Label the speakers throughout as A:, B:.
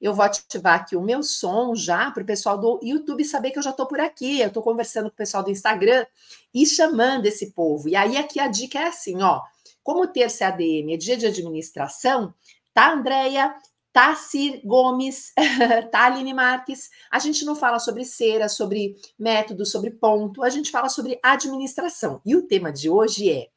A: eu vou ativar aqui o meu som já para o pessoal do YouTube saber que eu já estou por aqui. Eu estou conversando com o pessoal do Instagram e chamando esse povo. E aí aqui a dica é assim, ó. Como terça é ADM, é dia de administração, tá, Andréia? Tá, Cir Gomes, tá, Aline Marques. A gente não fala sobre cera, sobre método, sobre ponto, a gente fala sobre administração. E o tema de hoje é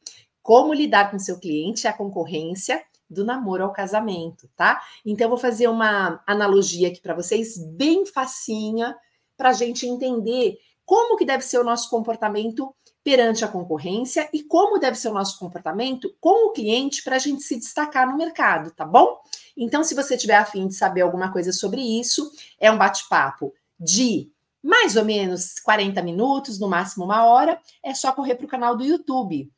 A: como lidar com seu cliente, a concorrência do namoro ao casamento, tá? Então, eu vou fazer uma analogia aqui para vocês, bem facinha, para a gente entender como que deve ser o nosso comportamento perante a concorrência e como deve ser o nosso comportamento com o cliente para a gente se destacar no mercado, tá bom? Então, se você tiver a fim de saber alguma coisa sobre isso, é um bate-papo de mais ou menos 40 minutos, no máximo uma hora, é só correr para o canal do YouTube.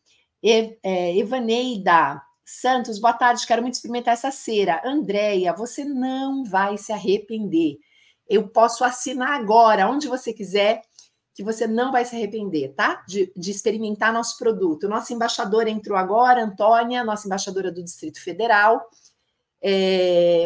A: Evaneida Santos, boa tarde, quero muito experimentar essa cera. Andréia, você não vai se arrepender. Eu posso assinar agora, onde você quiser, que você não vai se arrepender, tá? De experimentar nosso produto. Nossa embaixadora entrou agora, Antônia, nossa embaixadora do Distrito Federal.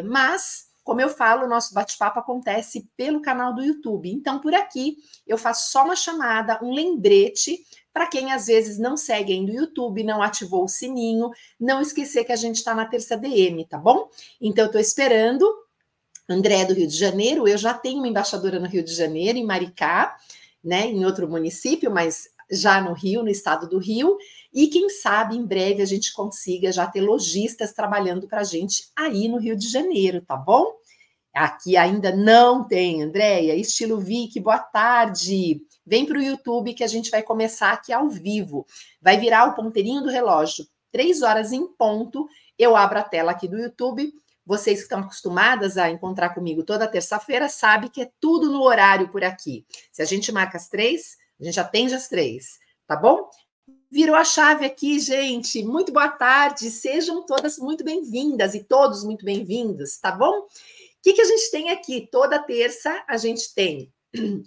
A: Mas, como eu falo, o nosso bate-papo acontece pelo canal do YouTube. Então, por aqui, eu faço só uma chamada, um lembrete, para quem às vezes não segue ainda o YouTube, não ativou o sininho, não esquecer que a gente está na terça DM, tá bom? Então, eu estou esperando. André do Rio de Janeiro, eu já tenho uma embaixadora no Rio de Janeiro, em Maricá, né, em outro município, mas já no Rio, no estado do Rio, e quem sabe em breve a gente consiga já ter lojistas trabalhando para a gente aí no Rio de Janeiro, tá bom? Aqui ainda não tem, Andréia, estilo Vic, boa tarde. Vem para o YouTube que a gente vai começar aqui ao vivo. Vai virar o ponteirinho do relógio, 3 horas em ponto, eu abro a tela aqui do YouTube. Vocês que estão acostumadas a encontrar comigo toda terça-feira sabem que é tudo no horário por aqui. Se a gente marca as 3, a gente atende às 3, tá bom? Virou a chave aqui, gente. Muito boa tarde. Sejam todas muito bem-vindas e todos muito bem-vindos, tá bom? O que a gente tem aqui? Toda terça a gente tem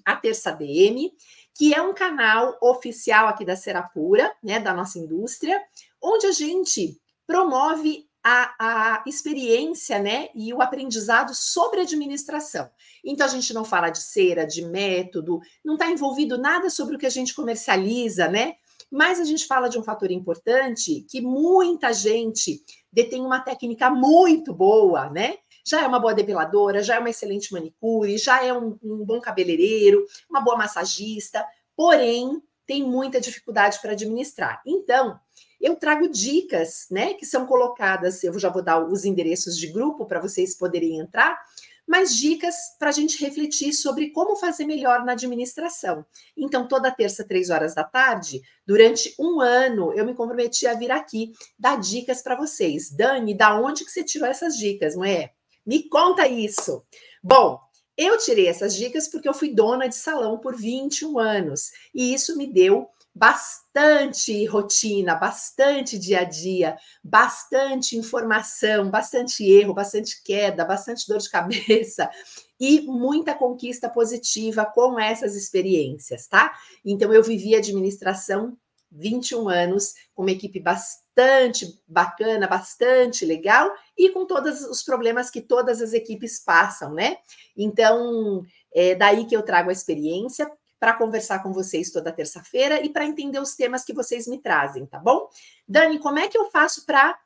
A: a Terça DM, que é um canal oficial aqui da Serapura, né, da nossa indústria, onde a gente promove a experiência, né, e o aprendizado sobre administração. Então, a gente não fala de cera, de método, não está envolvido nada sobre o que a gente comercializa, né? Mas a gente fala de um fator importante, que muita gente detém uma técnica muito boa, né? Já é uma boa depiladora, já é uma excelente manicure, já é um bom cabeleireiro, uma boa massagista, porém, tem muita dificuldade para administrar. Então, eu trago dicas, né, que são colocadas, eu já vou dar os endereços de grupo para vocês poderem entrar, mas dicas para a gente refletir sobre como fazer melhor na administração. Então, toda terça, 3 horas da tarde, durante um ano, eu me comprometi a vir aqui dar dicas para vocês. Dani, da onde que você tirou essas dicas, mulher? Me conta isso. Bom, eu tirei essas dicas porque eu fui dona de salão por 21 anos e isso me deu bastante rotina, bastante dia a dia, bastante informação, bastante erro, bastante queda, bastante dor de cabeça e muita conquista positiva com essas experiências, tá? Então eu vivi administração 21 anos, com uma equipe bastante bacana, bastante legal e com todos os problemas que todas as equipes passam, né? Então, é daí que eu trago a experiência para conversar com vocês toda terça-feira e para entender os temas que vocês me trazem, tá bom? Dani, como é que eu faço para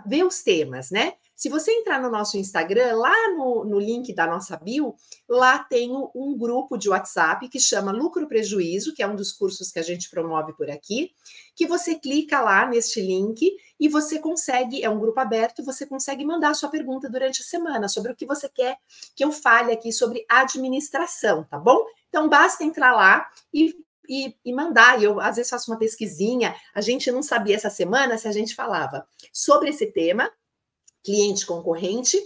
A: ver os temas, né? Se você entrar no nosso Instagram, lá no link da nossa bio, lá tem um grupo de WhatsApp que chama Lucro Prejuízo, que é um dos cursos que a gente promove por aqui, que você clica lá neste link e você consegue, é um grupo aberto, você consegue mandar a sua pergunta durante a semana sobre o que você quer que eu fale aqui sobre administração, tá bom? Então, basta entrar lá e mandar. Eu, às vezes, faço uma pesquisinha. A gente não sabia essa semana se a gente falava sobre esse tema, cliente concorrente,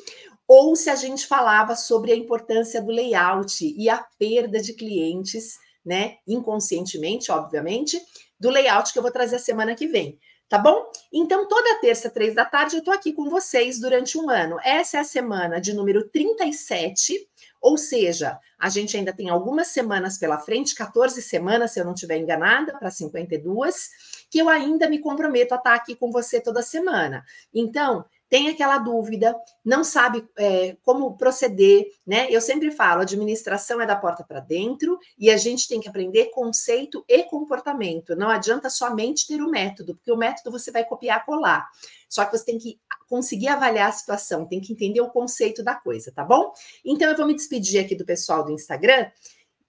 A: ou se a gente falava sobre a importância do layout e a perda de clientes, né? Inconscientemente, obviamente, do layout que eu vou trazer a semana que vem. Tá bom? Então, toda terça, 3 da tarde, eu tô aqui com vocês durante um ano. Essa é a semana de número 37, ou seja, a gente ainda tem algumas semanas pela frente, 14 semanas, se eu não estiver enganada, para 52, que eu ainda me comprometo a estar aqui com você toda semana. Então, tem aquela dúvida, não sabe como proceder, né? Eu sempre falo, administração é da porta para dentro e a gente tem que aprender conceito e comportamento. Não adianta somente ter o método, porque o método você vai copiar, colar. Só que você tem que conseguir avaliar a situação, tem que entender o conceito da coisa, tá bom? Então eu vou me despedir aqui do pessoal do Instagram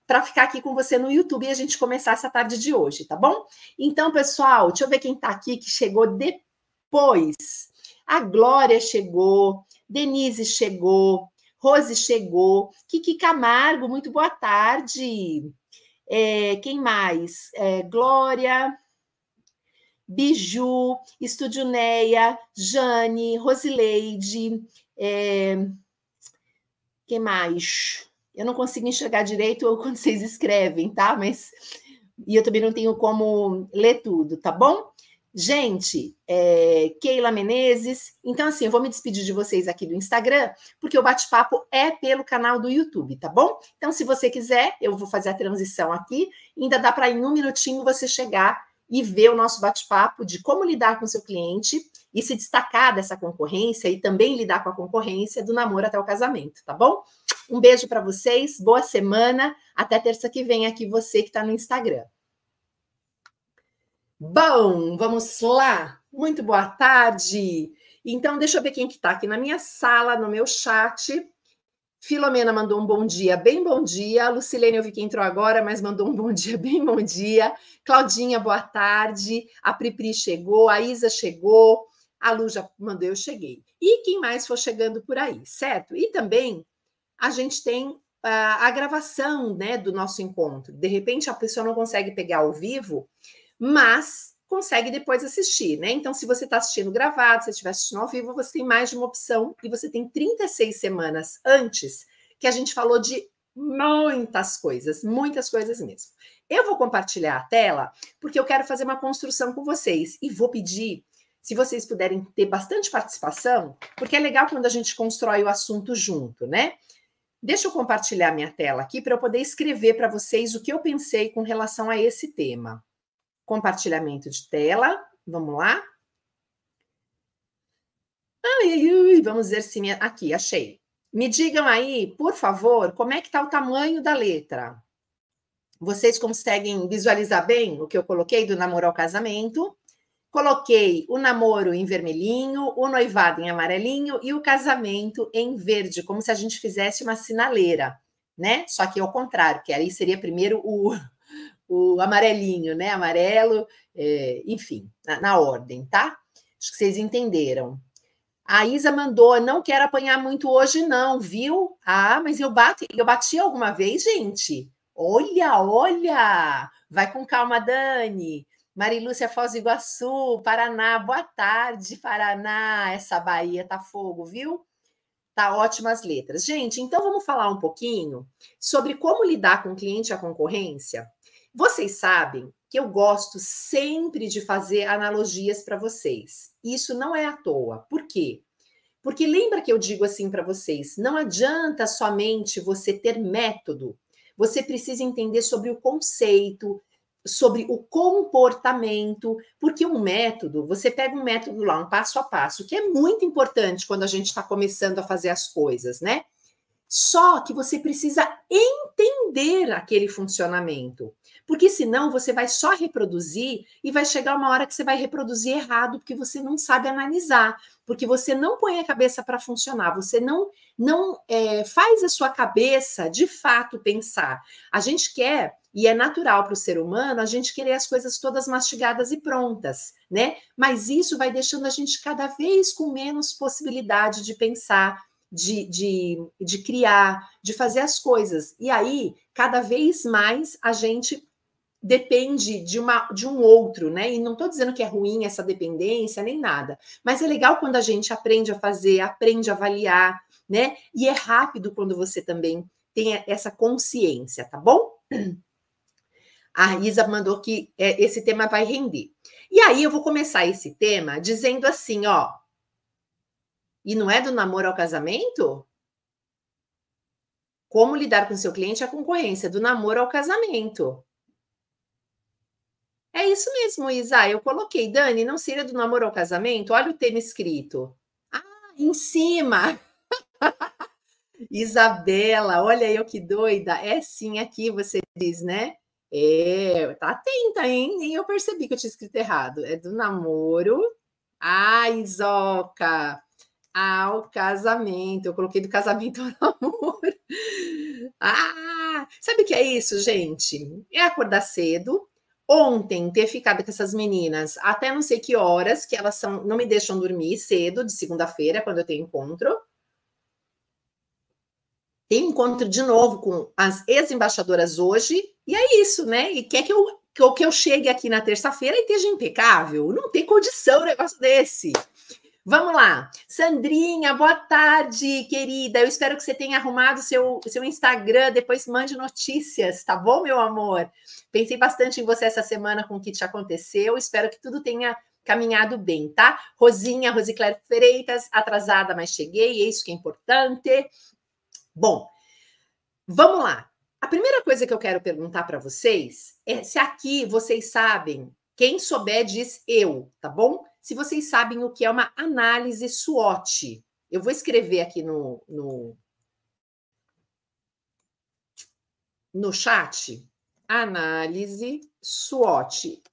A: para ficar aqui com você no YouTube e a gente começar essa tarde de hoje, tá bom? Então, pessoal, deixa eu ver quem está aqui que chegou depois. A Glória chegou, Denise chegou, Rose chegou, Kiki Camargo, muito boa tarde. Quem mais? Glória, Biju, Estúdio Neia, Jane, Rosileide, quem mais? Eu não consigo enxergar direito quando vocês escrevem, tá? E eu também não tenho como ler tudo, tá bom? Gente, Keila Menezes. Então, assim, eu vou me despedir de vocês aqui do Instagram, porque o bate-papo é pelo canal do YouTube, tá bom? Então, se você quiser, eu vou fazer a transição aqui. Ainda dá para, em um minutinho, você chegar e ver o nosso bate-papo de como lidar com o seu cliente e se destacar dessa concorrência e também lidar com a concorrência do namoro até o casamento, tá bom? Um beijo para vocês, boa semana, até terça que vem aqui você que está no Instagram. Bom, vamos lá. Muito boa tarde. Então, deixa eu ver quem que está aqui na minha sala, no meu chat. Filomena mandou um bom dia, bem bom dia. A Lucilene, eu vi que entrou agora, mas mandou um bom dia, bem bom dia. Claudinha, boa tarde. A Pripri chegou, a Isa chegou, a Lu já mandou, eu cheguei. E quem mais for chegando por aí, certo? E também a gente tem a gravação, né, do nosso encontro. De repente, a pessoa não consegue pegar ao vivo, mas consegue depois assistir, né? Então, se você está assistindo gravado, se estiver assistindo ao vivo, você tem mais de uma opção e você tem 36 semanas antes que a gente falou de muitas coisas mesmo. Eu vou compartilhar a tela porque eu quero fazer uma construção com vocês e vou pedir, se vocês puderem ter bastante participação, porque é legal quando a gente constrói o assunto junto, né? Deixa eu compartilhar minha tela aqui para eu poder escrever para vocês o que eu pensei com relação a esse tema. Compartilhamento de tela, vamos lá. Vamos ver se aqui, achei. Me digam aí, por favor, como é que está o tamanho da letra? Vocês conseguem visualizar bem o que eu coloquei do namoro ao casamento? Coloquei o namoro em vermelhinho, o noivado em amarelinho e o casamento em verde, como se a gente fizesse uma sinaleira, né? Só que ao contrário, que aí seria primeiro o amarelinho, né? Amarelo, enfim, na ordem, tá? Acho que vocês entenderam. A Isa mandou, não quero apanhar muito hoje, não, viu? Ah, mas eu bati alguma vez, gente. Olha! Vai com calma, Dani. Marilúcia Foz do Iguaçu, Paraná, boa tarde, Paraná. Essa Bahia tá fogo, viu? Tá ótimas letras. Gente, então vamos falar um pouquinho sobre como lidar com o cliente e a concorrência. Vocês sabem que eu gosto sempre de fazer analogias para vocês. Isso não é à toa. Por quê? Porque lembra que eu digo assim para vocês, não adianta somente você ter método. Você precisa entender sobre o conceito, sobre o comportamento, porque um método, você pega um método lá, um passo a passo, que é muito importante quando a gente está começando a fazer as coisas, né? Só que você precisa entender aquele funcionamento, porque senão você vai só reproduzir e vai chegar uma hora que você vai reproduzir errado, porque você não sabe analisar, porque você não põe a cabeça para funcionar, você não faz a sua cabeça de fato pensar. A gente quer, e é natural para o ser humano, a gente querer as coisas todas mastigadas e prontas, né? Mas isso vai deixando a gente cada vez com menos possibilidade de pensar, de criar, de fazer as coisas. E aí, cada vez mais a gente depende de um outro, né? E não estou dizendo que é ruim essa dependência, nem nada. Mas é legal quando a gente aprende a fazer, aprende a avaliar, né? E é rápido quando você também tem essa consciência, tá bom? A Isa mandou que esse tema vai render. E aí eu vou começar esse tema dizendo assim, ó. E não é do namoro ao casamento? Como lidar com seu cliente e a concorrência, do namoro ao casamento. É isso mesmo, Isa. Eu coloquei, Dani, não seria do namoro ao casamento? Olha o tema escrito. em cima. Isabela, olha eu que doida. É sim, aqui você diz, né? É, tá atenta, hein? Nem eu percebi que eu tinha escrito errado. É do namoro. Ai, Isoca, ao casamento. Eu coloquei do casamento ao namoro. Ah, sabe o que é isso, gente? É acordar cedo. Ontem, ter ficado com essas meninas até não sei que horas, que elas são, não me deixam dormir cedo, de segunda-feira, quando eu tenho encontro. Tem encontro de novo com as ex-embaixadoras hoje, e é isso, né? E quer que eu chegue aqui na terça-feira e esteja impecável. Não tem condição um negócio desse. Vamos lá. Sandrinha, boa tarde, querida. Eu espero que você tenha arrumado seu Instagram. Depois mande notícias, tá bom, meu amor? Pensei bastante em você essa semana com o que te aconteceu. Espero que tudo tenha caminhado bem, tá? Rosinha, Rosiclério Freitas, atrasada, mas cheguei. É isso que é importante. Bom, vamos lá. A primeira coisa que eu quero perguntar para vocês é se aqui vocês sabem, quem souber diz eu, tá bom? Se vocês sabem o que é uma análise SWOT. Eu vou escrever aqui no chat. Análise SWOT.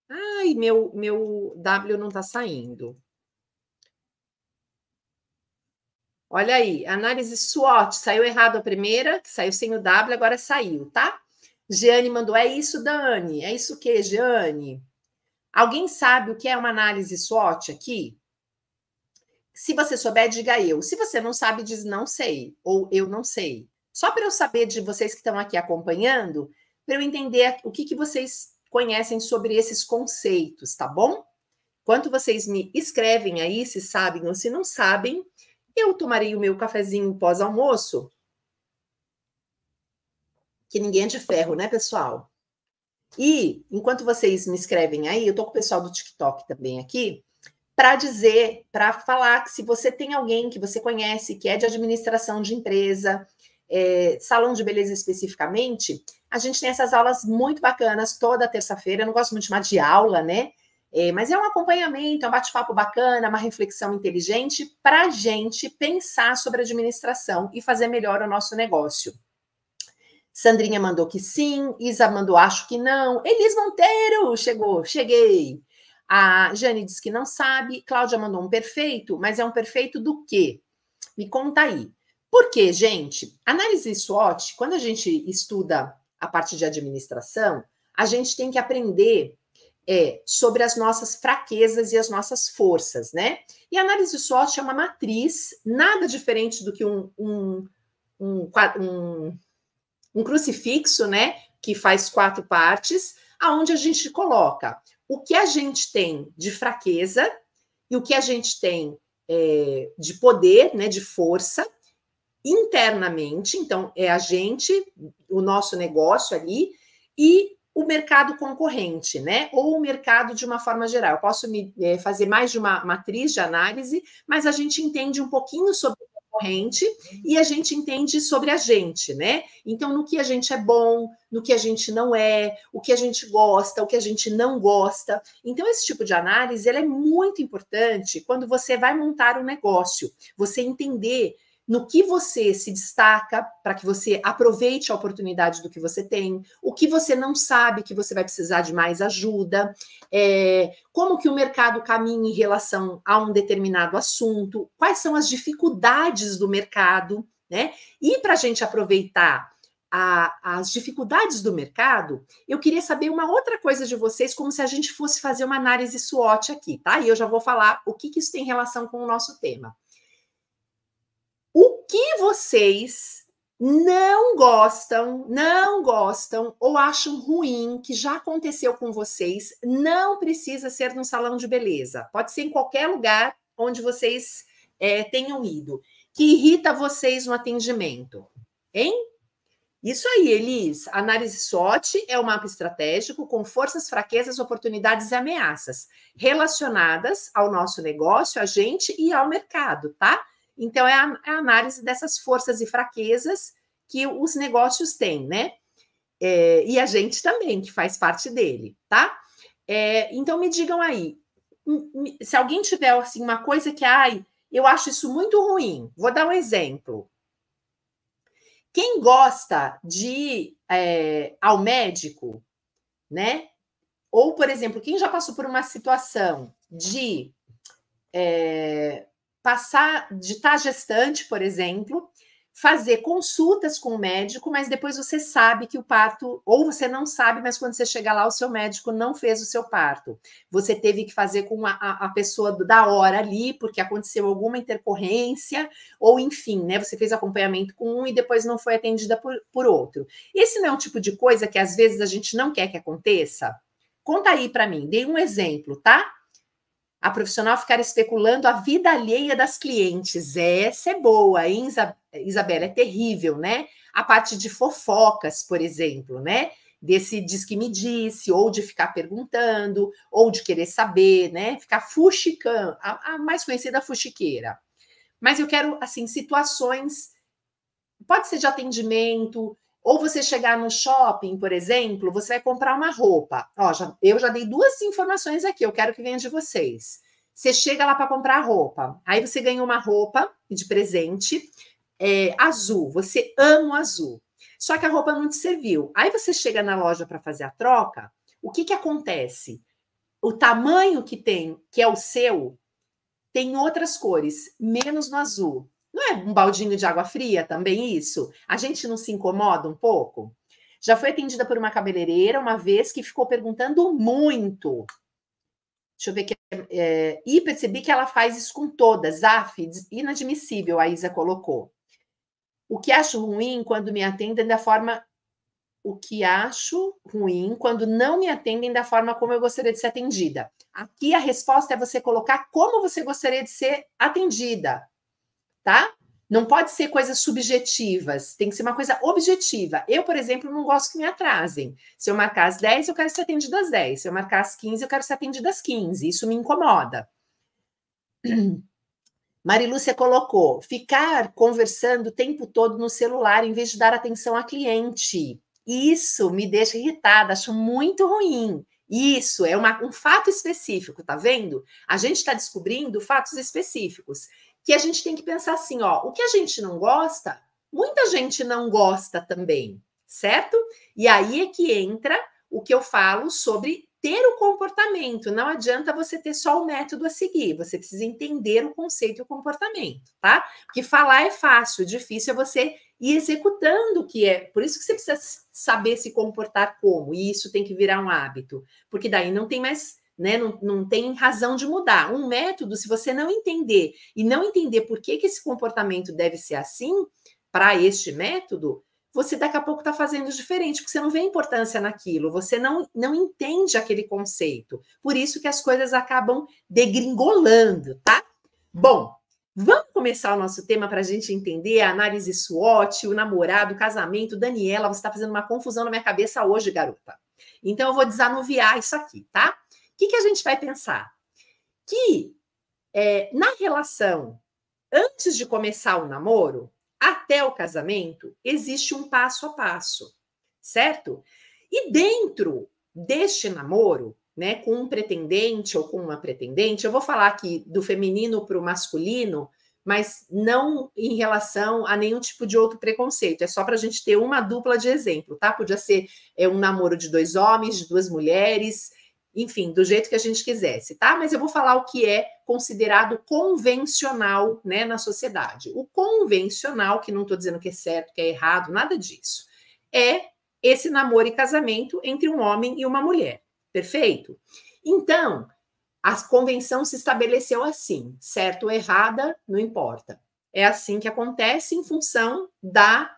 A: Ai, meu W não está saindo. Olha aí, análise SWOT. Saiu errado a primeira, saiu sem o W, agora saiu, tá? Jeane mandou, é isso, Dani? É isso o quê, Jeane? Alguém sabe o que é uma análise SWOT aqui? Se você souber, diga eu. Se você não sabe, diz não sei, ou eu não sei. Só para eu saber de vocês que estão aqui acompanhando, para eu entender o que vocês conhecem sobre esses conceitos, tá bom? Enquanto vocês me escrevem aí, se sabem ou se não sabem, eu tomarei o meu cafezinho pós-almoço, que ninguém é de ferro, né, pessoal? E, enquanto vocês me escrevem aí, eu tô com o pessoal do TikTok também aqui, para dizer, para falar que se você tem alguém que você conhece, que é de administração de empresa, salão de beleza especificamente, a gente tem essas aulas muito bacanas toda terça-feira. Eu não gosto muito de chamar de aula, né? Mas é um acompanhamento, é um bate-papo bacana, uma reflexão inteligente para a gente pensar sobre administração e fazer melhor o nosso negócio. Sandrinha mandou que sim, Isa mandou acho que não, Elis Monteiro chegou, cheguei. A Jane disse que não sabe, Cláudia mandou um perfeito, mas é um perfeito do quê? Me conta aí. Por quê, gente? Análise SWOT, quando a gente estuda a parte de administração, a gente tem que aprender sobre as nossas fraquezas e as nossas forças, né? E a análise SWOT é uma matriz, nada diferente do que um crucifixo, né? Que faz 4 partes, aonde a gente coloca o que a gente tem de fraqueza e o que a gente tem de poder, né? De força internamente. Então, é a gente, o nosso negócio ali e o mercado concorrente, né? Ou o mercado de uma forma geral. Eu posso fazer mais de uma matriz de análise, mas a gente entende um pouquinho sobre o concorrente e a gente entende sobre a gente, né? Então, no que a gente é bom, no que a gente não é, o que a gente gosta, o que a gente não gosta. Então, esse tipo de análise ela é muito importante quando você vai montar um negócio. Você entender no que você se destaca para que você aproveite a oportunidade do que você tem, o que você não sabe que você vai precisar de mais ajuda, como que o mercado caminha em relação a um determinado assunto, quais são as dificuldades do mercado, né? E para a gente aproveitar as dificuldades do mercado, eu queria saber uma outra coisa de vocês, como se a gente fosse fazer uma análise SWOT aqui, tá? E eu já vou falar o que isso tem relação com o nosso tema. O que vocês não gostam ou acham ruim que já aconteceu com vocês, não precisa ser num salão de beleza, pode ser em qualquer lugar onde vocês tenham ido, que irrita vocês no atendimento, hein? Isso aí, Elis. Análise SWOT é um mapa estratégico com forças, fraquezas, oportunidades e ameaças relacionadas ao nosso negócio, a gente e ao mercado, tá? Então, é a análise dessas forças e fraquezas que os negócios têm, né? E a gente também, que faz parte dele, tá? Então, me digam aí, se alguém tiver assim, uma coisa que, ai, eu acho isso muito ruim, vou dar um exemplo. Quem gosta de ir ao médico, né? Ou, por exemplo, quem já passou por uma situação de de estar gestante, por exemplo, fazer consultas com o médico, mas depois você sabe que o parto, ou você não sabe, mas quando você chega lá, o seu médico não fez o seu parto. Você teve que fazer com a pessoa da hora ali, porque aconteceu alguma intercorrência, ou enfim, né? Você fez acompanhamento com um e depois não foi atendida por outro. Esse não é um tipo de coisa que às vezes a gente não quer que aconteça? Conta aí para mim, dei um exemplo, tá? A profissional ficar especulando a vida alheia das clientes. Essa é boa, hein, Isabela? É terrível, né? A parte de fofocas, por exemplo, né? Desse diz que me disse, ou de ficar perguntando, ou de querer saber, né? Ficar fuxicando, a mais conhecida fuxiqueira. Mas eu quero, assim, situações, pode ser de atendimento, ou você chegar no shopping, por exemplo, você vai comprar uma roupa. Ó, eu já dei duas informações aqui, eu quero que venha de vocês. Você chega lá para comprar a roupa, aí você ganhou uma roupa de presente azul, você ama o azul. Só que a roupa não te serviu. Aí você chega na loja para fazer a troca, o que acontece? O tamanho que tem, que é o seu, tem outras cores, menos no azul. Não é um baldinho de água fria também isso? A gente não se incomoda um pouco? Já foi atendida por uma cabeleireira uma vez que ficou perguntando muito. Deixa eu ver que e percebi que ela faz isso com todas. Inadmissível, a Isa colocou. O que acho ruim quando me atendem da forma. O que acho ruim quando não me atendem da forma como eu gostaria de ser atendida. Aqui a resposta é você colocar como você gostaria de ser atendida, tá? Não pode ser coisas subjetivas, tem que ser uma coisa objetiva. Eu, por exemplo, não gosto que me atrasem. Se eu marcar às 10, eu quero ser atendida às 10. Se eu marcar às 15, eu quero ser atendida às 15. Isso me incomoda. Marilúcia colocou, ficar conversando o tempo todo no celular em vez de dar atenção a cliente. Isso me deixa irritada, acho muito ruim. Isso é um fato específico, tá vendo? A gente está descobrindo fatos específicos que a gente tem que pensar assim, ó, o que a gente não gosta, muita gente não gosta também, certo? E aí é que entra o que eu falo sobre ter o comportamento. Não adianta você ter só o método a seguir, você precisa entender o conceito e o comportamento, tá? Porque falar é fácil, difícil é você ir executando o que é. Por isso que você precisa saber se comportar como, e isso tem que virar um hábito, porque daí não tem mais, né? Não tem razão de mudar. Um método, se você não entender e não entender por que esse comportamento deve ser assim para este método, você daqui a pouco está fazendo diferente, porque você não vê importância naquilo, você não entende aquele conceito. Por isso que as coisas acabam degringolando, tá? Bom, vamos começar o nosso tema para a gente entender a análise SWOT, o namorado, o casamento. Daniela, você está fazendo uma confusão na minha cabeça hoje, garota. Então, eu vou desanuviar isso aqui, tá? O que a gente vai pensar? Que na relação, antes de começar o namoro, até o casamento, existe um passo a passo, certo? E dentro deste namoro, né, com um pretendente ou com uma pretendente, eu vou falar aqui do feminino para o masculino, mas não em relação a nenhum tipo de outro preconceito, é só para a gente ter uma dupla de exemplo, tá? Podia ser um namoro de 2 homens, de 2 mulheres, enfim, do jeito que a gente quisesse, tá? Mas eu vou falar o que é considerado convencional, né, na sociedade. O convencional, que não estou dizendo que é certo, que é errado, nada disso, é esse namoro e casamento entre um homem e uma mulher, perfeito? Então, a convenção se estabeleceu assim, certo ou errada, não importa. É assim que acontece em função da...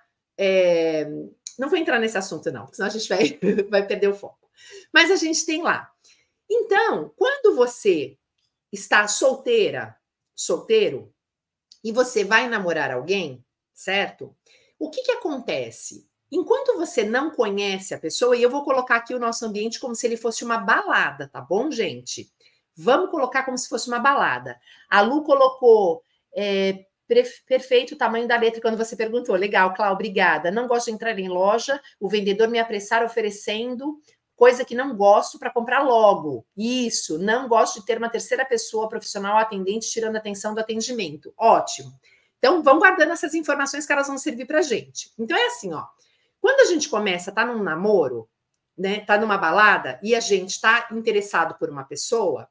A: Não vou entrar nesse assunto, não, senão a gente vai perder o foco. Mas a gente tem lá. Então, quando você está solteira, solteiro, e você vai namorar alguém, certo? O que acontece? Enquanto você não conhece a pessoa, e eu vou colocar aqui o nosso ambiente como se ele fosse uma balada, tá bom, gente? Vamos colocar como se fosse uma balada. A Lu colocou perfeito o tamanho da letra quando você perguntou. Legal, Cláudia, obrigada. Não gosto de entrar em loja, o vendedor me apressar oferecendo coisa que não gosto para comprar logo. Isso, não gosto de ter uma terceira pessoa profissional atendente tirando atenção do atendimento. Ótimo. Então, vão guardando essas informações que elas vão servir para a gente. Então, é assim, ó. Quando a gente começa, tá num namoro, né, tá numa balada e a gente tá interessado por uma pessoa,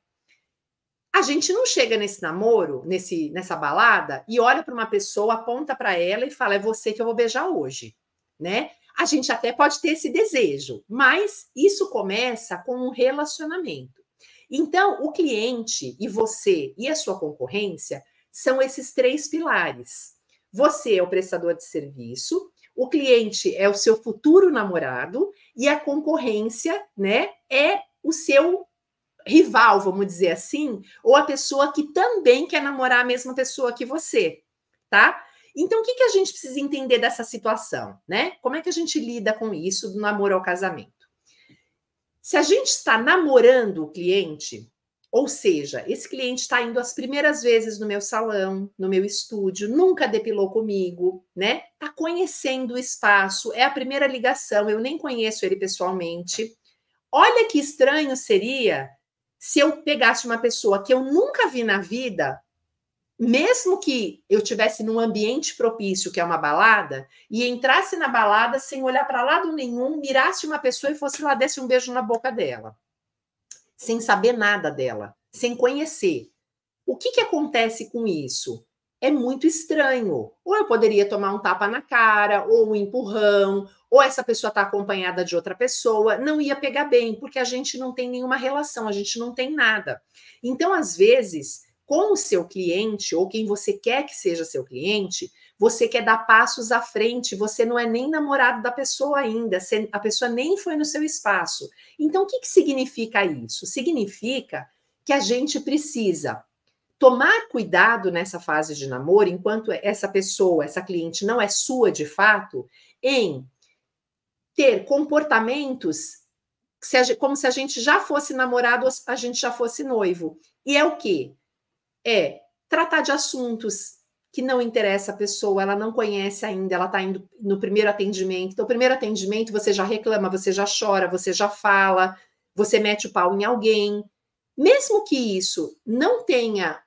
A: a gente não chega nesse namoro, nessa balada, e olha para uma pessoa, aponta para ela e fala: é você que eu vou beijar hoje, né? A gente até pode ter esse desejo, mas isso começa com um relacionamento. Então, o cliente e você e a sua concorrência são esses três pilares. Você é o prestador de serviço, o cliente é o seu futuro namorado e a concorrência, né, é o seu rival, vamos dizer assim, ou a pessoa que também quer namorar a mesma pessoa que você, tá? Então, o que a gente precisa entender dessa situação, né? Como é que a gente lida com isso do namoro ao casamento? Se a gente está namorando o cliente, ou seja, esse cliente está indo as primeiras vezes no meu salão, no meu estúdio, nunca depilou comigo, né? Está conhecendo o espaço, é a primeira ligação, eu nem conheço ele pessoalmente. Olha que estranho seria se eu pegasse uma pessoa que eu nunca vi na vida, mesmo que eu tivesse num ambiente propício, que é uma balada, e entrasse na balada sem olhar para lado nenhum, mirasse uma pessoa e fosse lá, desse um beijo na boca dela, sem saber nada dela, sem conhecer. O que acontece com isso? É muito estranho. Ou eu poderia tomar um tapa na cara, ou um empurrão, ou essa pessoa está acompanhada de outra pessoa, não ia pegar bem, porque a gente não tem nenhuma relação, a gente não tem nada. Então, às vezes, com o seu cliente, ou quem você quer que seja seu cliente, você quer dar passos à frente, você não é nem namorado da pessoa ainda, a pessoa nem foi no seu espaço. Então, o que significa isso? Significa que a gente precisa tomar cuidado nessa fase de namoro, enquanto essa pessoa, essa cliente não é sua de fato, em ter comportamentos como se a gente já fosse namorado, a gente já fosse noivo. E é o quê? É tratar de assuntos que não interessa a pessoa, ela não conhece ainda, ela está indo no primeiro atendimento. Então, o primeiro atendimento, você já reclama, você já chora, você já fala, você mete o pau em alguém. Mesmo que isso não tenha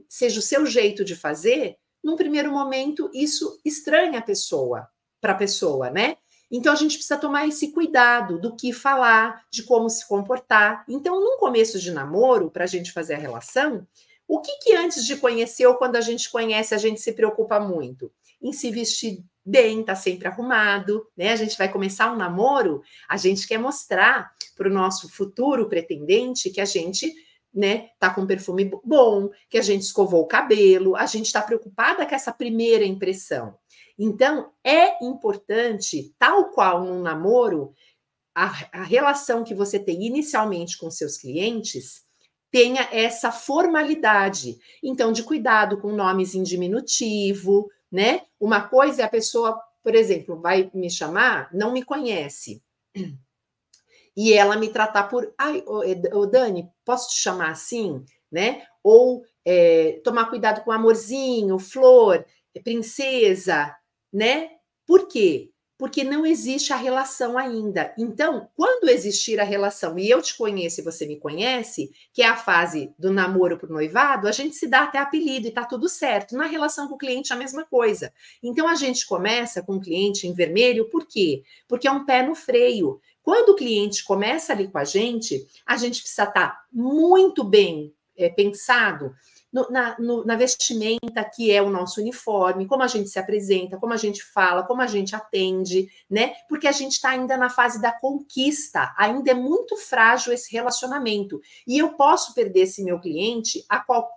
A: seja o seu jeito de fazer, num primeiro momento isso estranha a pessoa, para a pessoa, né? Então a gente precisa tomar esse cuidado do que falar, de como se comportar. Então, num começo de namoro, para a gente fazer a relação, o que antes de conhecer ou quando a gente conhece, a gente se preocupa muito? Em se vestir bem, tá sempre arrumado, né? A gente vai começar um namoro, a gente quer mostrar para o nosso futuro pretendente que a gente, né, tá com um perfume bom, que a gente escovou o cabelo, a gente está preocupada com essa primeira impressão. Então, é importante, tal qual num namoro, a relação que você tem inicialmente com seus clientes tenha essa formalidade. Então, de cuidado com nomes em diminutivo, né? Uma coisa é a pessoa, por exemplo, vai me chamar, não me conhece, e ela me tratar por, ai, ô Dani, posso te chamar assim, né? Ou tomar cuidado com amorzinho, flor, princesa, né? Por quê? Porque não existe a relação ainda. Então, quando existir a relação e eu te conheço e você me conhece, que é a fase do namoro para o noivado, a gente se dá até apelido e tá tudo certo. Na relação com o cliente, a mesma coisa. Então, a gente começa com o cliente em vermelho, por quê? Porque é um pé no freio. Quando o cliente começa ali com a gente precisa estar muito bem pensado na vestimenta que é o nosso uniforme, como a gente se apresenta, como a gente fala, como a gente atende, né? Porque a gente está ainda na fase da conquista, ainda é muito frágil esse relacionamento. E eu posso perder esse meu cliente,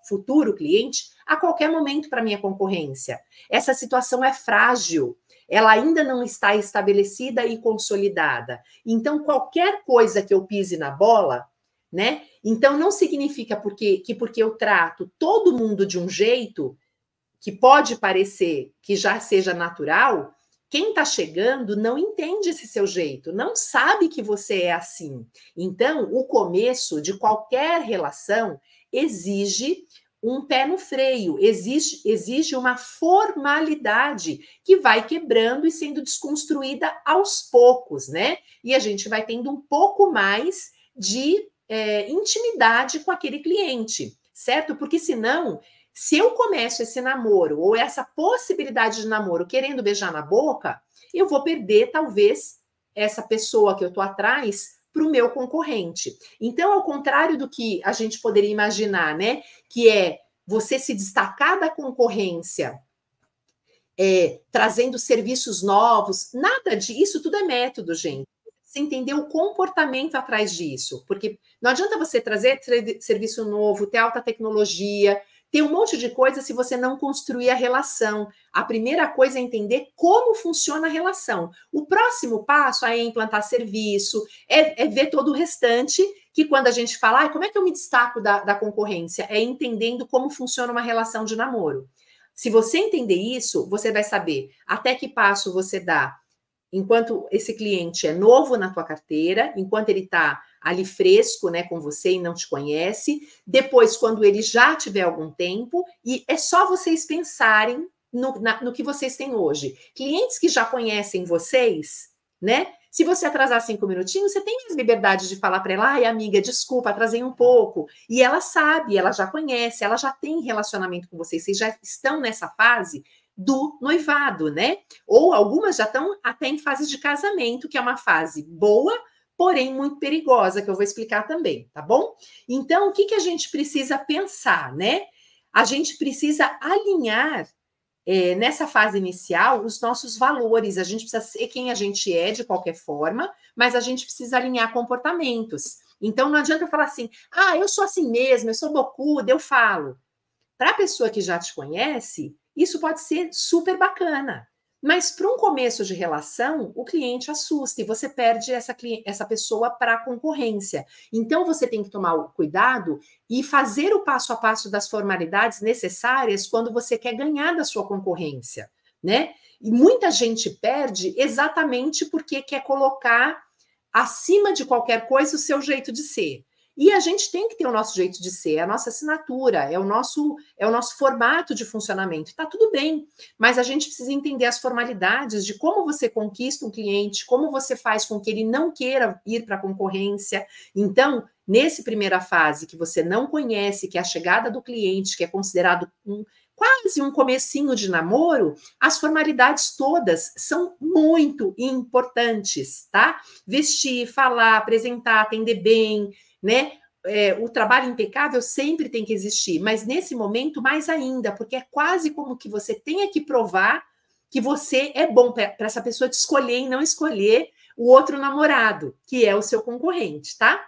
A: futuro cliente, a qualquer momento para minha concorrência. Essa situação é frágil. Ela ainda não está estabelecida e consolidada. Então, qualquer coisa que eu pise na bola, né? Então, não significa porque eu trato todo mundo de um jeito que pode parecer que já seja natural, quem está chegando não entende esse seu jeito, não sabe que você é assim. Então, o começo de qualquer relação exige um pé no freio, exige uma formalidade que vai quebrando e sendo desconstruída aos poucos, né? E a gente vai tendo um pouco mais de intimidade com aquele cliente, certo? Porque senão, se eu começo esse namoro ou essa possibilidade de namoro querendo beijar na boca, eu vou perder talvez essa pessoa que eu tô atrás para o meu concorrente. Então, ao contrário do que a gente poderia imaginar, né? Que é você se destacar da concorrência, trazendo serviços novos, nada disso, tudo é método, gente. Você entender o comportamento atrás disso, porque não adianta você trazer serviço novo, ter alta tecnologia, ter um monte de coisa se você não construir a relação. A primeira coisa é entender como funciona a relação. O próximo passo é implantar serviço, é ver todo o restante, que quando a gente fala, como é que eu me destaco da concorrência? É entendendo como funciona uma relação de namoro. Se você entender isso, você vai saber até que passo você dá enquanto esse cliente é novo na tua carteira, enquanto ele está ali fresco, né, com você e não te conhece, depois quando ele já tiver algum tempo, e é só vocês pensarem no que vocês têm hoje. Clientes que já conhecem vocês, né? Se você atrasar 5 minutinhos, você tem mais liberdade de falar para ela, ai, amiga, desculpa, atrasei um pouco. E ela sabe, ela já conhece, ela já tem relacionamento com vocês já estão nessa fase do noivado, né? Ou algumas já estão até em fase de casamento, que é uma fase boa, porém muito perigosa, que eu vou explicar também, tá bom? Então, o que a gente precisa pensar, né? A gente precisa alinhar nessa fase inicial os nossos valores. A gente precisa ser quem a gente é de qualquer forma, mas a gente precisa alinhar comportamentos. Então, não adianta eu falar assim, eu sou assim mesmo, eu sou bocuda, eu falo. Para a pessoa que já te conhece, isso pode ser super bacana. Mas para um começo de relação, o cliente assusta e você perde essa pessoa para a concorrência. Então você tem que tomar o cuidado e fazer o passo a passo das formalidades necessárias quando você quer ganhar da sua concorrência, né? E muita gente perde exatamente porque quer colocar acima de qualquer coisa o seu jeito de ser. E a gente tem que ter o nosso jeito de ser, a nossa assinatura, é o nosso formato de funcionamento. Está tudo bem, mas a gente precisa entender as formalidades de como você conquista um cliente, como você faz com que ele não queira ir para a concorrência. Então, nessa primeira fase que você não conhece, que é a chegada do cliente, que é considerado quase um comecinho de namoro, as formalidades todas são muito importantes, tá? Vestir, falar, apresentar, atender bem, né? O trabalho impecável sempre tem que existir, mas nesse momento mais ainda, porque é quase como que você tenha que provar que você é bom para essa pessoa te escolher e não escolher o outro namorado, que é o seu concorrente, tá?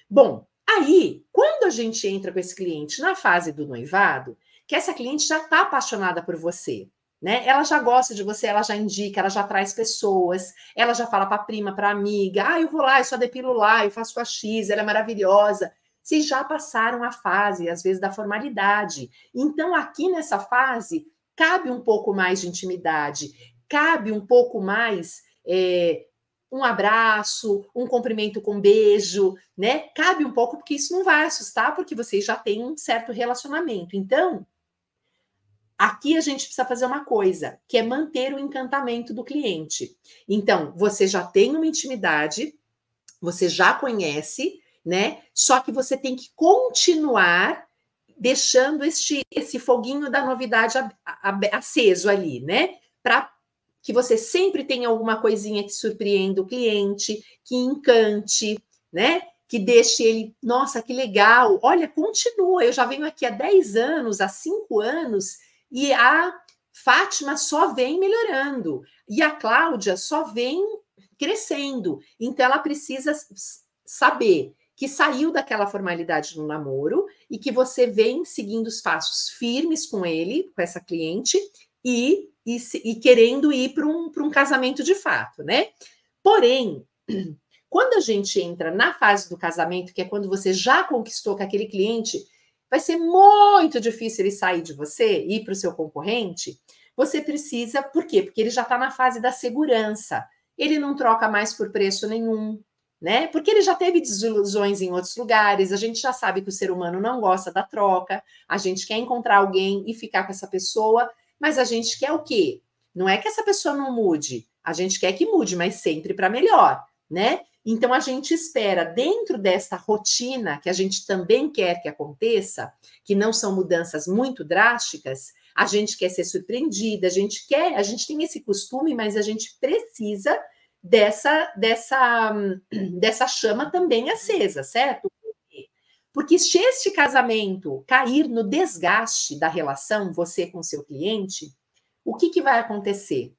A: Bom, aí, quando a gente entra com esse cliente na fase do noivado, que essa cliente já está apaixonada por você, né? Ela já gosta de você, ela já indica, ela já traz pessoas, ela já fala para a prima, para a amiga, eu vou lá, eu só depilo lá, eu faço com a X, ela é maravilhosa. Vocês já passaram a fase, às vezes, da formalidade. Então, aqui nessa fase, cabe um pouco mais de intimidade, cabe um pouco mais um abraço, um cumprimento com beijo, né? Cabe um pouco, porque isso não vai assustar, porque vocês já têm um certo relacionamento. Então, aqui a gente precisa fazer uma coisa, que é manter o encantamento do cliente. Então, você já tem uma intimidade, você já conhece, né? Só que você tem que continuar deixando esse foguinho da novidade aceso ali, né? Para que você sempre tenha alguma coisinha que surpreenda o cliente, que encante, né? Que deixe ele, nossa, que legal, olha, continua, eu já venho aqui há 10 anos, há 5 anos, e a Fátima só vem melhorando, e a Cláudia só vem crescendo. Então, ela precisa saber que saiu daquela formalidade no namoro e que você vem seguindo os passos firmes com ele, com essa cliente, e querendo ir para um casamento de fato, né? Porém, quando a gente entra na fase do casamento, que é quando você já conquistou com aquele cliente, vai ser muito difícil ele sair de você e ir para o seu concorrente. Você precisa, por quê? Porque ele já está na fase da segurança. Ele não troca mais por preço nenhum, né? Porque ele já teve desilusões em outros lugares, a gente já sabe que o ser humano não gosta da troca, a gente quer encontrar alguém e ficar com essa pessoa, mas a gente quer o quê? Não é que essa pessoa não mude, a gente quer que mude, mas sempre para melhor, né? Então a gente espera, dentro desta rotina que a gente também quer que aconteça, que não são mudanças muito drásticas, a gente quer ser surpreendida, a gente tem esse costume, mas a gente precisa dessa chama também acesa, certo? Porque se este casamento cair no desgaste da relação, você com seu cliente, o que vai acontecer?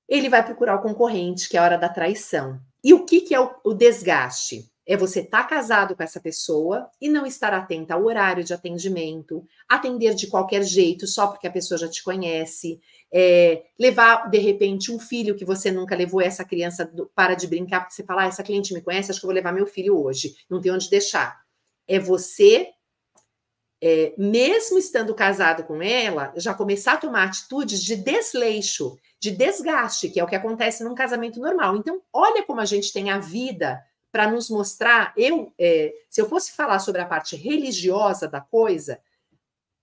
A: Ele vai procurar o concorrente, que é a hora da traição. E o que é o desgaste? É você estar casado com essa pessoa e não estar atenta ao horário de atendimento, atender de qualquer jeito só porque a pessoa já te conhece, levar, de repente, um filho que você nunca levou, essa criança para de brincar, porque você fala, essa cliente me conhece, acho que eu vou levar meu filho hoje, não tem onde deixar. É você, mesmo estando casado com ela, já começar a tomar atitudes de desleixo, de desgaste, que é o que acontece num casamento normal. Então, olha como a gente tem a vida para nos mostrar. Se eu fosse falar sobre a parte religiosa da coisa,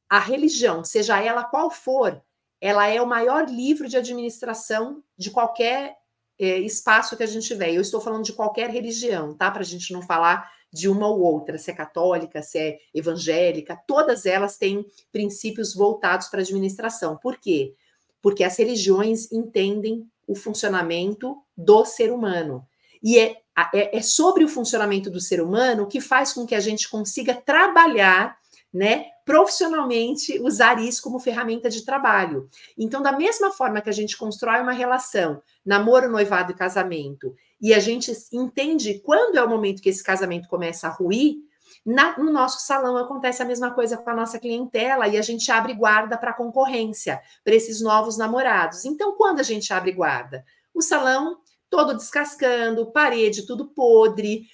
A: a religião, seja ela qual for, ela é o maior livro de administração de qualquer espaço que a gente tiver. Eu estou falando de qualquer religião, tá? Para a gente não falar de uma ou outra, se é católica, se é evangélica, todas elas têm princípios voltados para a administração. Por quê? Porque as religiões entendem o funcionamento do ser humano. E é sobre o funcionamento do ser humano que faz com que a gente consiga trabalhar, né, profissionalmente, usar isso como ferramenta de trabalho. Então, da mesma forma que a gente constrói uma relação, namoro, noivado e casamento, e a gente entende quando é o momento que esse casamento começa a ruir, no nosso salão acontece a mesma coisa com a nossa clientela e a gente abre guarda para a concorrência, para esses novos namorados. Então, quando a gente abre guarda? O salão todo descascando, parede tudo podre,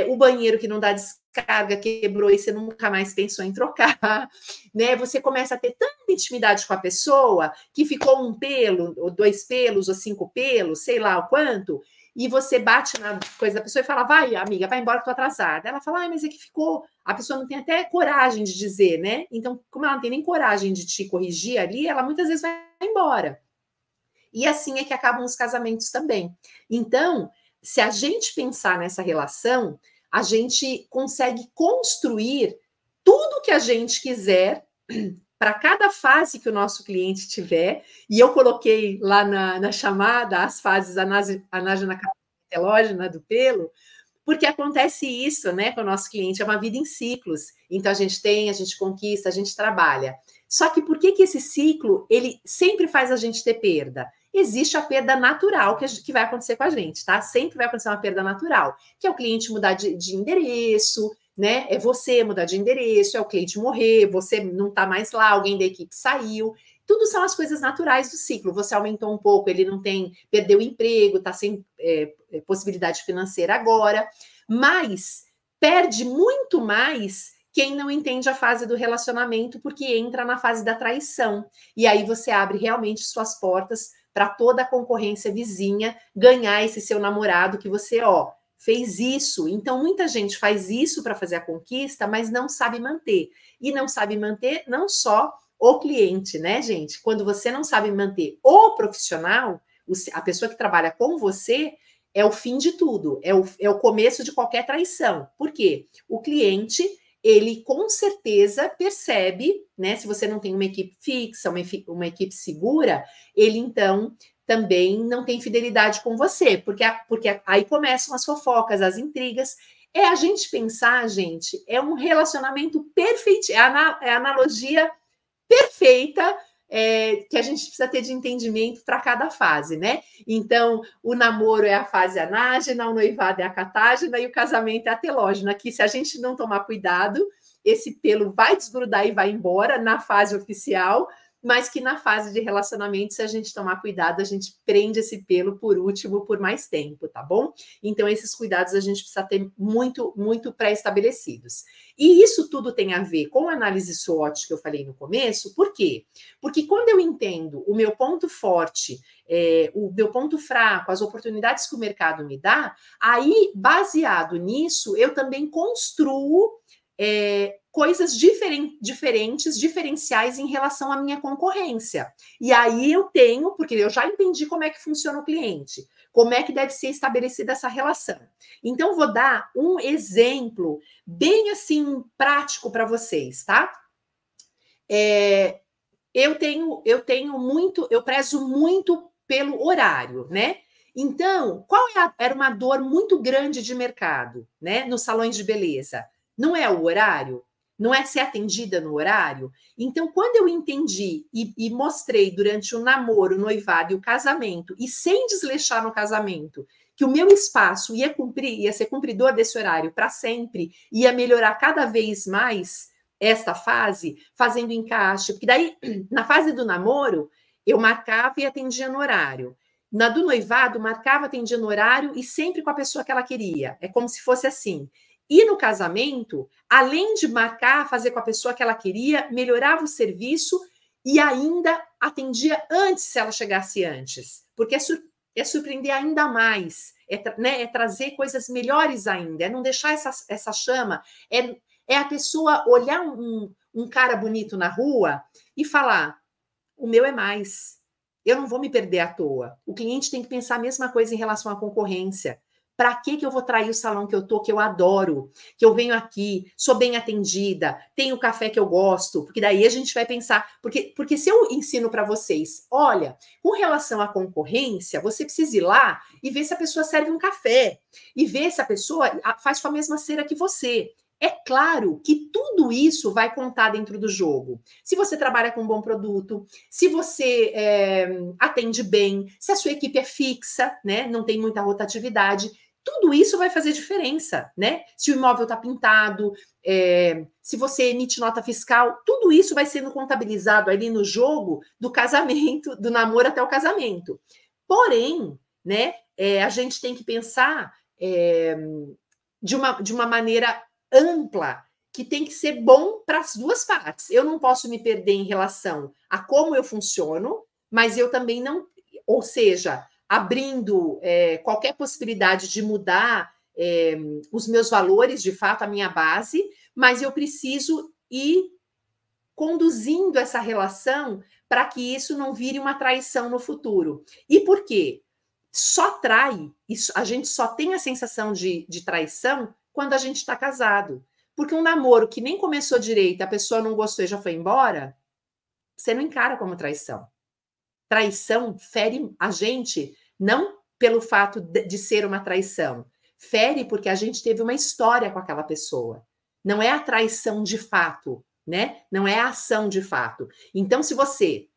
A: o banheiro que não dá descarga, quebrou e você nunca mais pensou em trocar, né? Você começa a ter tanta intimidade com a pessoa que ficou um pelo, ou 2 pelos, ou 5 pelos, sei lá o quanto, e você bate na coisa da pessoa e fala, vai, amiga, vai embora que eu tô atrasada. Ela fala, mas é que ficou. A pessoa não tem até coragem de dizer, né? Então, como ela não tem nem coragem de te corrigir ali, ela muitas vezes vai embora. E assim é que acabam os casamentos também. Então, se a gente pensar nessa relação, a gente consegue construir tudo que a gente quiser para cada fase que o nosso cliente tiver. E eu coloquei lá na chamada as fases anágena telógena do pelo, porque acontece isso, né, com o nosso cliente, é uma vida em ciclos. Então a gente conquista, a gente trabalha. Só que por que esse ciclo, ele sempre faz a gente ter perda? Existe a perda natural que vai acontecer com a gente, tá? Sempre vai acontecer uma perda natural, que é o cliente mudar de endereço, né? É você mudar de endereço, é o cliente morrer, você não tá mais lá, alguém da equipe saiu. Tudo são as coisas naturais do ciclo. Você aumentou um pouco, ele não tem, perdeu o emprego, está sem possibilidade financeira agora, mas perde muito mais quem não entende a fase do relacionamento, porque entra na fase da traição. E aí você abre realmente suas portas para toda a concorrência vizinha ganhar esse seu namorado que você, fez isso. Então, muita gente faz isso para fazer a conquista, mas não sabe manter. E não sabe manter não só o cliente, né, gente? Quando você não sabe manter o profissional, a pessoa que trabalha com você, é o fim de tudo, é o começo de qualquer traição. Por quê? O cliente, ele com certeza percebe, né? Se você não tem uma equipe fixa, uma equipe segura, ele então também não tem fidelidade com você, porque aí começam as fofocas, as intrigas. É a gente pensar, gente, é um relacionamento perfeito, é a analogia perfeita que a gente precisa ter de entendimento para cada fase, né? Então, o namoro é a fase anágena, o noivado é a catágena e o casamento é a telógena, que se a gente não tomar cuidado, esse pelo vai desgrudar e vai embora na fase oficial, mas que na fase de relacionamento, se a gente tomar cuidado, a gente prende esse pelo por último por mais tempo, tá bom? Então, esses cuidados a gente precisa ter muito, muito pré-estabelecidos. E isso tudo tem a ver com a análise SWOT que eu falei no começo, por quê? Porque quando eu entendo o meu ponto forte, o meu ponto fraco, as oportunidades que o mercado me dá, aí, baseado nisso, eu também construo coisas diferentes, diferenciais em relação à minha concorrência. E aí eu tenho, porque eu já entendi como é que funciona o cliente, como é que deve ser estabelecida essa relação. Então, vou dar um exemplo bem assim prático para vocês, tá? Eu prezo muito pelo horário, né? Então, era uma dor muito grande de mercado, né? Nos salões de beleza. Não é o horário? Não é ser atendida no horário? Então, quando eu entendi e mostrei durante o namoro, o noivado e o casamento, e sem desleixar no casamento, que o meu espaço ia ser cumpridor desse horário para sempre, ia melhorar cada vez mais esta fase, fazendo encaixe, porque daí, na fase do namoro, eu marcava e atendia no horário. Na do noivado, marcava, atendia no horário e sempre com a pessoa que ela queria. É como se fosse assim. E no casamento, além de marcar, fazer com a pessoa que ela queria, melhorava o serviço e ainda atendia antes, se ela chegasse antes. Porque é surpreender ainda mais, é trazer coisas melhores ainda, é não deixar essa chama, é a pessoa olhar um cara bonito na rua e falar: o meu é mais. Eu não vou me perder à toa. O cliente tem que pensar a mesma coisa em relação à concorrência. Para que eu vou trair o salão que eu tô, que eu adoro, que eu venho aqui, sou bem atendida, tenho o café que eu gosto, porque daí a gente vai pensar, porque se eu ensino para vocês, olha, com relação à concorrência, você precisa ir lá e ver se a pessoa serve um café, e ver se a pessoa faz com a mesma cera que você. É claro que tudo isso vai contar dentro do jogo. Se você trabalha com um bom produto, se você atende bem, se a sua equipe é fixa, né, não tem muita rotatividade, tudo isso vai fazer diferença, né? Se o imóvel está pintado, se você emite nota fiscal, tudo isso vai sendo contabilizado ali no jogo do casamento, do namoro até o casamento. Porém, né, a gente tem que pensar de uma maneira ampla, que tem que ser bom para as duas partes. Eu não posso me perder em relação a como eu funciono, mas eu também não, ou seja, abrindo qualquer possibilidade de mudar os meus valores, de fato, a minha base, mas eu preciso ir conduzindo essa relação para que isso não vire uma traição no futuro. E por quê? Só trai, a gente só tem a sensação de traição quando a gente está casado. Porque um namoro que nem começou direito, a pessoa não gostou e já foi embora, você não encara como traição. Traição fere a gente não pelo fato de ser uma traição, fere porque a gente teve uma história com aquela pessoa. Não é a traição de fato, né? Não é a ação de fato. Então, se você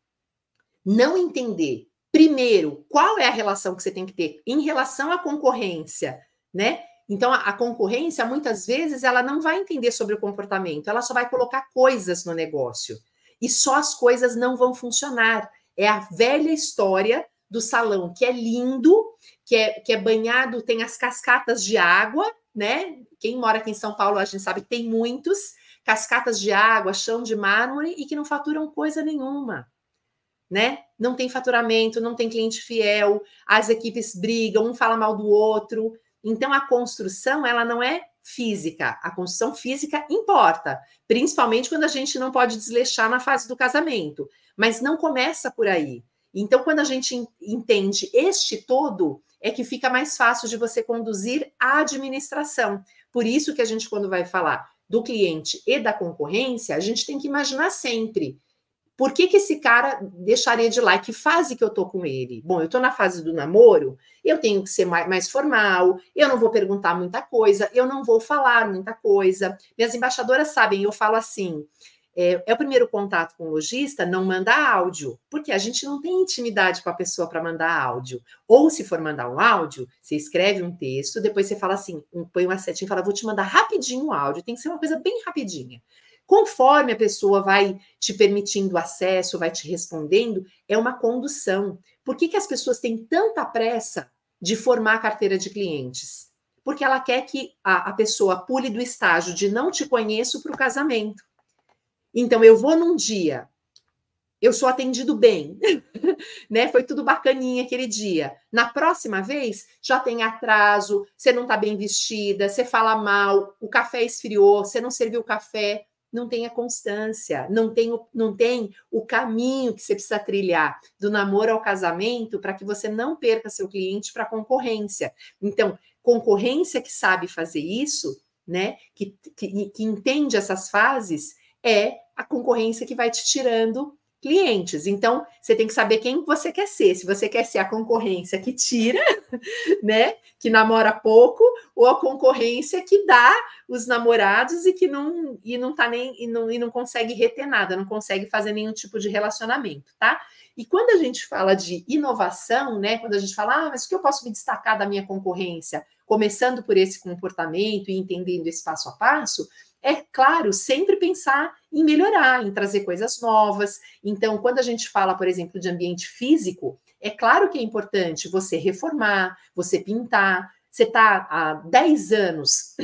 A: não entender, primeiro, qual é a relação que você tem que ter em relação à concorrência, né? Então, a concorrência, muitas vezes, ela não vai entender sobre o comportamento, ela só vai colocar coisas no negócio. E só as coisas não vão funcionar. É a velha história do salão, que é lindo, que é banhado, tem as cascatas de água, né? Quem mora aqui em São Paulo, a gente sabe que tem muitos, cascatas de água, chão de mármore, e que não faturam coisa nenhuma. Né? Não tem faturamento, não tem cliente fiel, as equipes brigam, um fala mal do outro. Então, a construção, ela não é física. A construção física importa, principalmente quando a gente não pode desleixar na fase do casamento. Mas não começa por aí. Então, quando a gente entende este todo, é que fica mais fácil de você conduzir a administração. Por isso que a gente, quando vai falar do cliente e da concorrência, a gente tem que imaginar sempre: por que esse cara deixaria de lá? Que fase que eu tô com ele? Bom, eu tô na fase do namoro, eu tenho que ser mais formal, eu não vou perguntar muita coisa, eu não vou falar muita coisa. Minhas embaixadoras sabem, eu falo assim, é o primeiro contato com o lojista, não mandar áudio, porque a gente não tem intimidade com a pessoa para mandar áudio. Ou se for mandar um áudio, você escreve um texto, depois você fala assim, põe uma setinha e fala, vou te mandar rapidinho o áudio, tem que ser uma coisa bem rapidinha. Conforme a pessoa vai te permitindo acesso, vai te respondendo, é uma condução. Por que as pessoas têm tanta pressa de formar a carteira de clientes? Porque ela quer que a pessoa pule do estágio de não te conheço para o casamento. Então, eu vou num dia, eu sou atendido bem, né? Foi tudo bacaninha aquele dia. Na próxima vez, já tem atraso, você não está bem vestida, você fala mal, o café esfriou, você não serviu o café, não tem a constância, não tem o caminho que você precisa trilhar do namoro ao casamento para que você não perca seu cliente para concorrência. Então, concorrência que sabe fazer isso, né? Que entende essas fases, é a concorrência que vai te tirando clientes. Então, você tem que saber quem você quer ser. Se você quer ser a concorrência que tira, né, que namora pouco, ou a concorrência que dá os namorados e não tá nem e não consegue reter nada, não consegue fazer nenhum tipo de relacionamento, tá? E quando a gente fala de inovação, né, quando a gente fala, mas o que eu posso me destacar da minha concorrência, começando por esse comportamento e entendendo esse passo a passo, é claro, sempre pensar em melhorar, em trazer coisas novas. Então, quando a gente fala, por exemplo, de ambiente físico, é claro que é importante você reformar, você pintar. Você está há 10 anos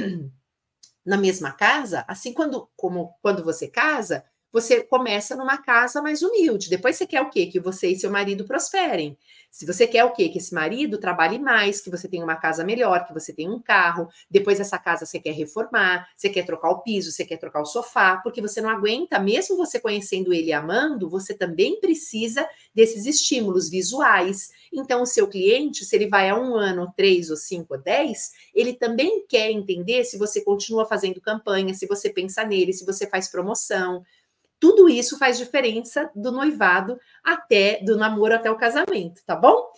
A: na mesma casa, assim como quando você casa, você começa numa casa mais humilde. Depois você quer o quê? Que você e seu marido prosperem. Se você quer o quê? Que esse marido trabalhe mais, que você tenha uma casa melhor, que você tenha um carro. Depois essa casa você quer reformar, você quer trocar o piso, você quer trocar o sofá, porque você não aguenta, mesmo você conhecendo ele e amando, você também precisa desses estímulos visuais. Então, o seu cliente, se ele vai há 1 ano, 3 ou 5 ou 10, ele também quer entender se você continua fazendo campanha, se você pensa nele, se você faz promoção. Tudo isso faz diferença do noivado do namoro até o casamento, tá bom?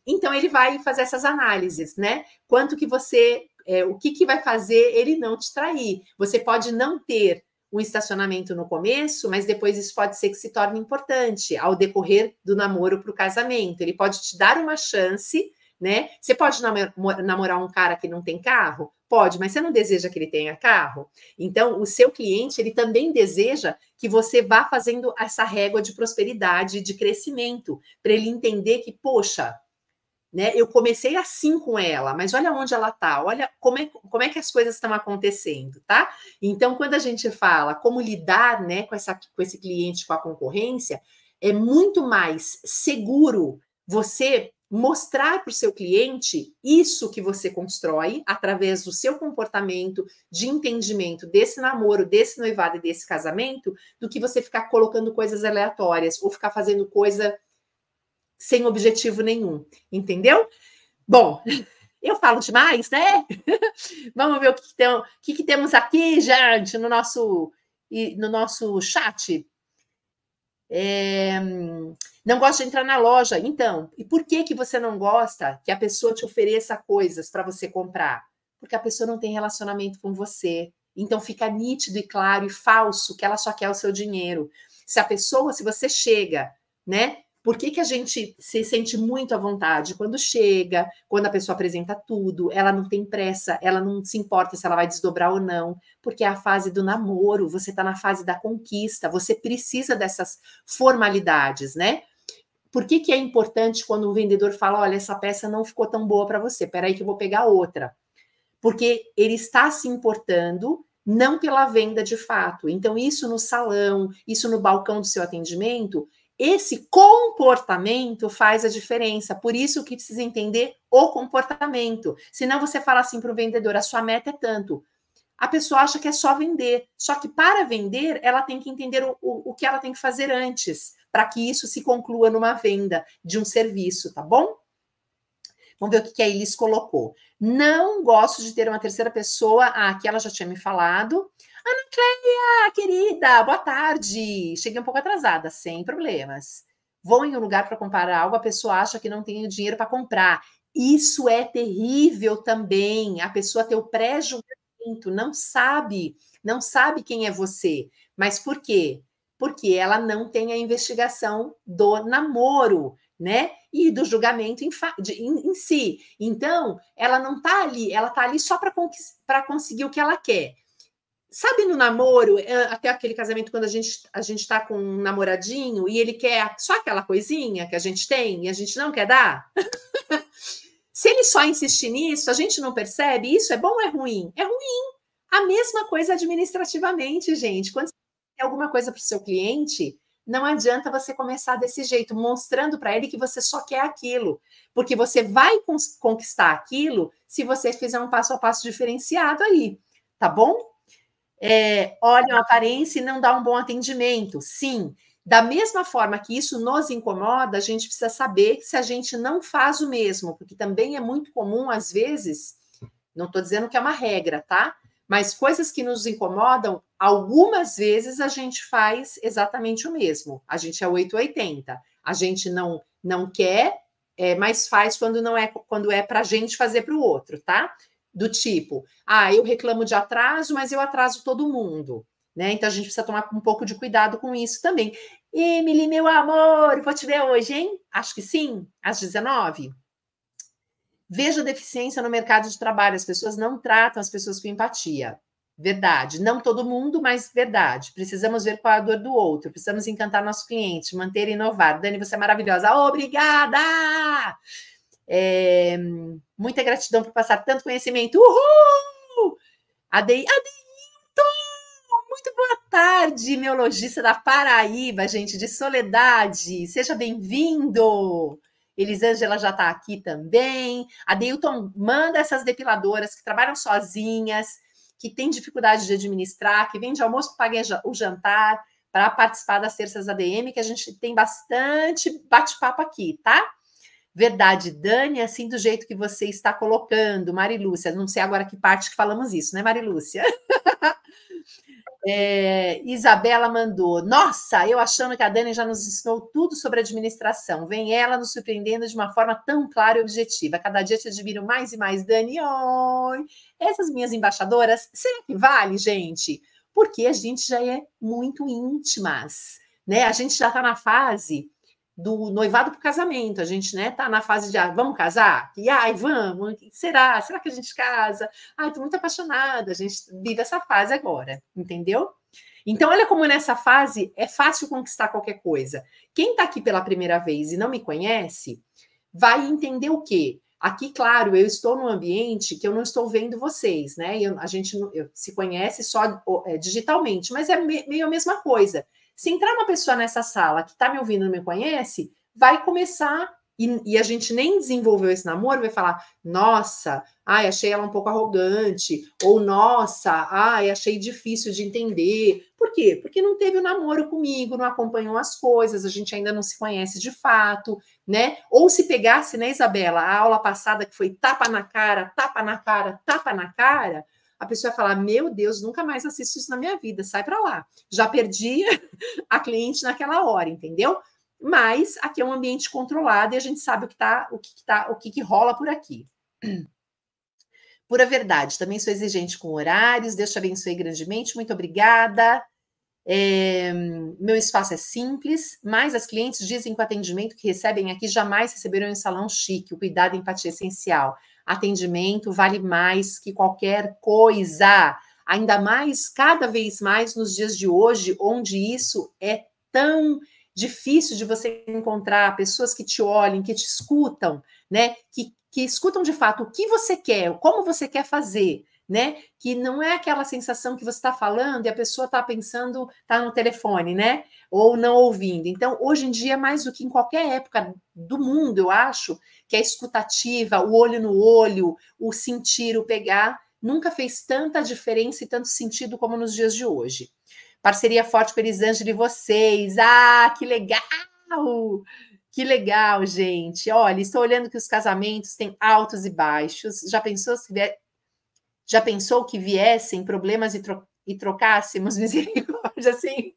A: Então ele vai fazer essas análises, né? Quanto que você, o que vai fazer ele não te trair? Você pode não ter um estacionamento no começo, mas depois isso pode ser que se torne importante ao decorrer do namoro para o casamento. Ele pode te dar uma chance, né? Você pode namorar um cara que não tem carro? Pode, mas você não deseja que ele tenha carro? Então, o seu cliente, ele também deseja que você vá fazendo essa régua de prosperidade, de crescimento, para ele entender que, poxa, né, eu comecei assim com ela, mas olha onde ela está, olha como é que as coisas estão acontecendo, tá? Então, quando a gente fala como lidar, né, com esse cliente, com a concorrência, é muito mais seguro você mostrar para o seu cliente isso que você constrói através do seu comportamento, de entendimento desse namoro, desse noivado e desse casamento, do que você ficar colocando coisas aleatórias ou ficar fazendo coisa sem objetivo nenhum, entendeu? Bom, eu falo demais, né? Vamos ver que temos aqui, gente, no nosso chat. Não gosta de entrar na loja. Então, e por que você não gosta que a pessoa te ofereça coisas para você comprar? Porque a pessoa não tem relacionamento com você. Então fica nítido e claro e falso que ela só quer o seu dinheiro. Se você chega, né? Por que a gente se sente muito à vontade? Quando chega, quando a pessoa apresenta tudo, ela não tem pressa, ela não se importa se ela vai desdobrar ou não, porque é a fase do namoro, você está na fase da conquista, você precisa dessas formalidades, né? Por que é importante quando o vendedor fala, olha, essa peça não ficou tão boa para você, peraí que eu vou pegar outra. Porque ele está se importando não pela venda de fato. Então, isso no salão, isso no balcão do seu atendimento, esse comportamento faz a diferença. Por isso que precisa entender o comportamento. Senão você fala assim para o vendedor, a sua meta é tanto. A pessoa acha que é só vender. Só que para vender, ela tem que entender o que ela tem que fazer antes, para que isso se conclua numa venda de um serviço, tá bom? Vamos ver o que a Elis colocou. Não gosto de ter uma terceira pessoa. Ah, aqui ela já tinha me falado. Ana Cléia, querida, boa tarde. Cheguei um pouco atrasada, sem problemas. Vou em um lugar para comprar algo, a pessoa acha que não tem dinheiro para comprar. Isso é terrível também. A pessoa ter o pré-julgamento, não sabe quem é você. Mas por quê? Porque ela não tem a investigação do namoro, né? E do julgamento em si. Então, ela não está ali, ela está ali só para conseguir o que ela quer. Sabe no namoro, até aquele casamento quando a gente tá com um namoradinho e ele quer só aquela coisinha que a gente tem e a gente não quer dar? Se ele só insistir nisso, a gente não percebe, isso é bom ou é ruim? É ruim. A mesma coisa administrativamente, gente. Quando você tem alguma coisa para o seu cliente, não adianta você começar desse jeito, mostrando para ele que você só quer aquilo. Porque você vai conquistar aquilo se você fizer um passo a passo diferenciado aí, tá bom? Olham a aparência e não dá um bom atendimento. Sim, da mesma forma que isso nos incomoda, a gente precisa saber se a gente não faz o mesmo, porque também é muito comum, às vezes, não estou dizendo que é uma regra, tá? Mas coisas que nos incomodam, algumas vezes a gente faz exatamente o mesmo. A gente é 880. A gente não quer, mas faz quando é para a gente fazer para o outro, tá? Do tipo, eu reclamo de atraso, mas eu atraso todo mundo, né? Então a gente precisa tomar um pouco de cuidado com isso também. Emily, meu amor, vou te ver hoje, hein? Acho que sim, às 19. Veja a deficiência no mercado de trabalho. As pessoas não tratam as pessoas com empatia. Verdade. Não todo mundo, mas verdade. Precisamos ver qual é a dor do outro. Precisamos encantar nosso cliente, manter e inovar. Dani, você é maravilhosa. Obrigada! Muita gratidão por passar tanto conhecimento. Uhul! Adeilton! Muito boa tarde, meu lojista da Paraíba, gente, de Soledade. Seja bem-vindo! Elisângela já está aqui também. Adeilton, manda essas depiladoras que trabalham sozinhas, que têm dificuldade de administrar, que vende almoço, paguem o jantar, para participar das terças ADM, que a gente tem bastante bate-papo aqui, tá? Verdade, Dani, assim do jeito que você está colocando, Marilúcia. Não sei agora que parte que falamos isso, né, Marilúcia? Isabela mandou. Nossa, eu achando que a Dani já nos ensinou tudo sobre administração. Vem ela nos surpreendendo de uma forma tão clara e objetiva. Cada dia te admiro mais e mais, Dani. Oi! Essas minhas embaixadoras, será que vale, gente? Porque a gente já é muito íntimas, né? A gente já está na fase do noivado para o casamento. A gente, né, tá na fase de vamos casar? E vamos. Será? Será que a gente casa? Estou muito apaixonada. A gente vive essa fase agora, entendeu? Então, olha como nessa fase é fácil conquistar qualquer coisa. Quem está aqui pela primeira vez e não me conhece, vai entender o quê? Aqui, claro, eu estou num ambiente que eu não estou vendo vocês, né? A gente se conhece só digitalmente, mas é meio a mesma coisa. Se entrar uma pessoa nessa sala que está me ouvindo e não me conhece, vai começar, e a gente nem desenvolveu esse namoro, vai falar, nossa, achei ela um pouco arrogante, ou nossa, achei difícil de entender. Por quê? Porque não teve o namoro comigo, não acompanhou as coisas, a gente ainda não se conhece de fato, né? Ou se pegasse, né, Isabela, a aula passada que foi tapa na cara, tapa na cara, tapa na cara, a pessoa ia falar, meu Deus, nunca mais assisto isso na minha vida, sai para lá. Já perdi a cliente naquela hora, entendeu? Mas aqui é um ambiente controlado e a gente sabe o que rola por aqui. Pura verdade, também sou exigente com horários, Deus te abençoe grandemente, muito obrigada. Meu espaço é simples, mas as clientes dizem que o atendimento que recebem aqui jamais receberam em um salão chique, o cuidado e empatia essencial. Atendimento vale mais que qualquer coisa, ainda mais, cada vez mais nos dias de hoje, onde isso é tão difícil de você encontrar pessoas que te olhem, que te escutam, né? Que escutam de fato o que você quer, como você quer fazer, né? Que não é aquela sensação que você está falando e a pessoa está pensando, está no telefone, né? Ou não ouvindo. Então, hoje em dia, mais do que em qualquer época do mundo, eu acho que a escutativa, o olho no olho, o sentir, o pegar, nunca fez tanta diferença e tanto sentido como nos dias de hoje. Parceria forte com a Elisângela e vocês. Que legal! Que legal, gente. Olha, estou olhando que os casamentos têm altos e baixos. Já pensou que viessem problemas e trocássemos misericórdia assim?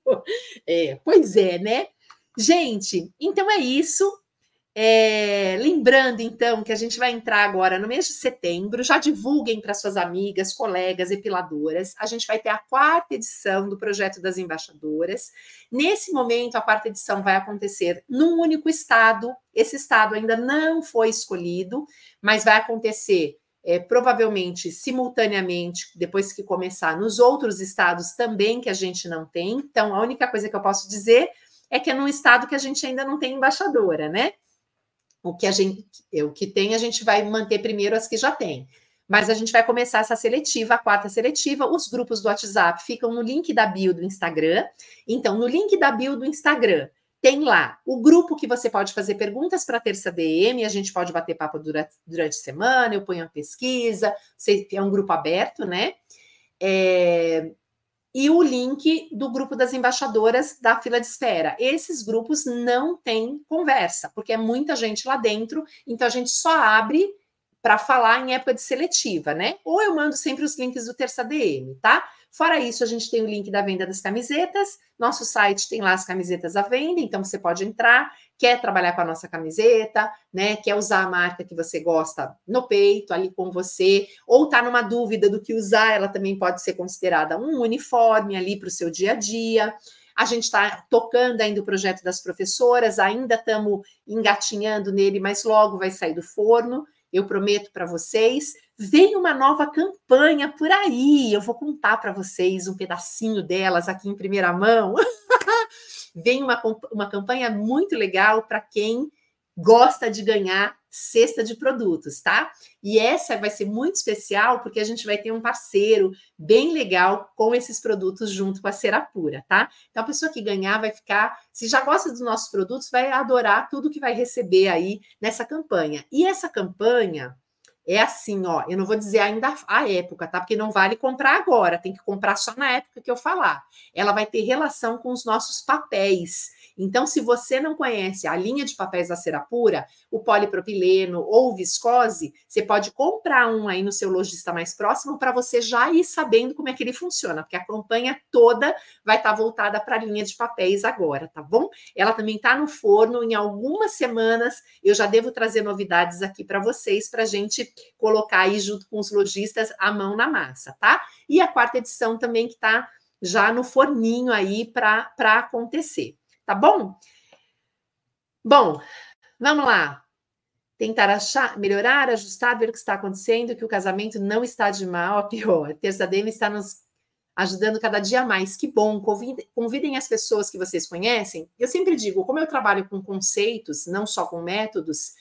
A: Pois é, né? Gente, então é isso. Lembrando, então, que a gente vai entrar agora no mês de setembro, já divulguem para suas amigas, colegas, epiladoras. A gente vai ter a 4ª edição do Projeto das Embaixadoras. Nesse momento, a 4ª edição vai acontecer num único estado. Esse estado ainda não foi escolhido, mas vai acontecer provavelmente, simultaneamente, depois que começar, nos outros estados também que a gente não tem. Então, a única coisa que eu posso dizer é que é num estado que a gente ainda não tem embaixadora, né? O que tem, a gente vai manter primeiro as que já tem. Mas a gente vai começar essa seletiva, a quarta seletiva. Os grupos do WhatsApp ficam no link da bio do Instagram. Então, no link da bio do Instagram, tem lá o grupo que você pode fazer perguntas para a Terça DM, a gente pode bater papo durante a semana, eu ponho a pesquisa, é um grupo aberto, né? E o link do grupo das embaixadoras da fila de espera. Esses grupos não têm conversa, porque é muita gente lá dentro, então a gente só abre para falar em época de seletiva, né? Ou eu mando sempre os links do Terça DM, tá? Fora isso, a gente tem o link da venda das camisetas. Nosso site tem lá as camisetas à venda, então você pode entrar, quer trabalhar com a nossa camiseta, né? Quer usar a marca que você gosta no peito, ali com você, ou tá numa dúvida do que usar, ela também pode ser considerada um uniforme ali para o seu dia a dia. A gente está tocando ainda o projeto das professoras, ainda estamos engatinhando nele, mas logo vai sair do forno. Eu prometo para vocês, vem uma nova campanha por aí. Eu vou contar para vocês um pedacinho delas aqui em primeira mão. Vem uma campanha muito legal para quem gosta de ganhar cesta de produtos, tá? E essa vai ser muito especial porque a gente vai ter um parceiro bem legal com esses produtos junto com a Cera Pura, tá? Então a pessoa que ganhar vai ficar, se já gosta dos nossos produtos, vai adorar tudo que vai receber aí nessa campanha. E essa campanha é assim, ó, eu não vou dizer ainda a época, tá? Porque não vale comprar agora, tem que comprar só na época que eu falar. Ela vai ter relação com os nossos papéis. Então, se você não conhece a linha de papéis da Cera Pura, o polipropileno ou o viscose, você pode comprar um aí no seu lojista mais próximo para você já ir sabendo como é que ele funciona, porque a campanha toda vai estar voltada para a linha de papéis agora, tá bom? Ela também está no forno, em algumas semanas eu já devo trazer novidades aqui para vocês, para a gente colocar aí junto com os lojistas a mão na massa, tá? E a quarta edição também que está já no forninho aí para acontecer. Tá bom? Bom, vamos lá. Tentar achar, melhorar, ajustar, ver o que está acontecendo, que o casamento não está de mal a pior. Terça DM está nos ajudando cada dia mais. Que bom. Convidem as pessoas que vocês conhecem. Eu sempre digo, como eu trabalho com conceitos, não só com métodos,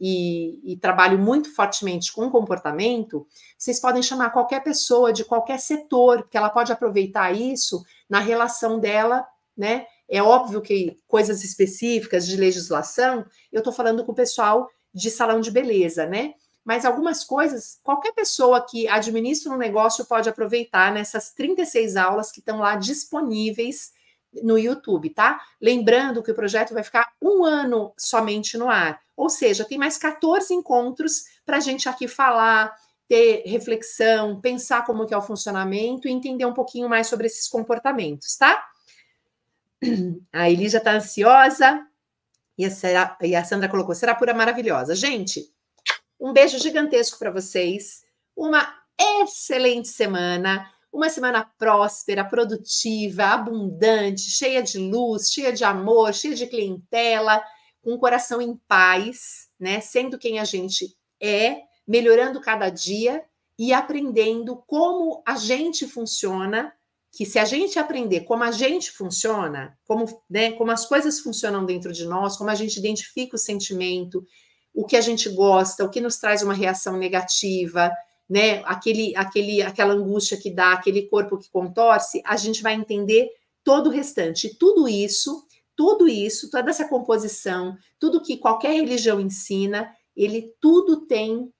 A: e trabalho muito fortemente com comportamento, vocês podem chamar qualquer pessoa de qualquer setor, que ela pode aproveitar isso na relação dela, né? É óbvio que coisas específicas de legislação, eu estou falando com o pessoal de salão de beleza, né? Mas algumas coisas, qualquer pessoa que administra um negócio pode aproveitar nessas 36 aulas que estão lá disponíveis no YouTube, tá? Lembrando que o projeto vai ficar 1 ano somente no ar, ou seja, tem mais 14 encontros para a gente aqui falar, ter reflexão, pensar como que é o funcionamento e entender um pouquinho mais sobre esses comportamentos, tá? A Elisa está ansiosa e a Sandra colocou, Cera Pura maravilhosa. Gente, um beijo gigantesco para vocês, uma excelente semana, uma semana próspera, produtiva, abundante, cheia de luz, cheia de amor, cheia de clientela, com o coração em paz, né? Sendo quem a gente é, melhorando cada dia e aprendendo como a gente funciona, que se a gente aprender como a gente funciona, como, né, como as coisas funcionam dentro de nós, como a gente identifica o sentimento, o que a gente gosta, o que nos traz uma reação negativa, né, aquela angústia que dá, aquele corpo que contorce, a gente vai entender todo o restante. E tudo isso, toda essa composição, tudo que qualquer religião ensina, ele tudo tem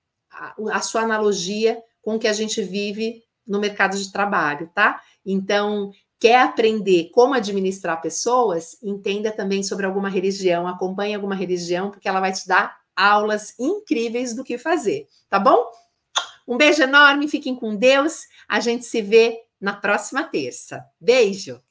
A: a sua analogia com o que a gente vive no mercado de trabalho, tá? Então, quer aprender como administrar pessoas, entenda também sobre alguma religião, acompanhe alguma religião, porque ela vai te dar aulas incríveis do que fazer, tá bom? Um beijo enorme, fiquem com Deus, a gente se vê na próxima terça. Beijo!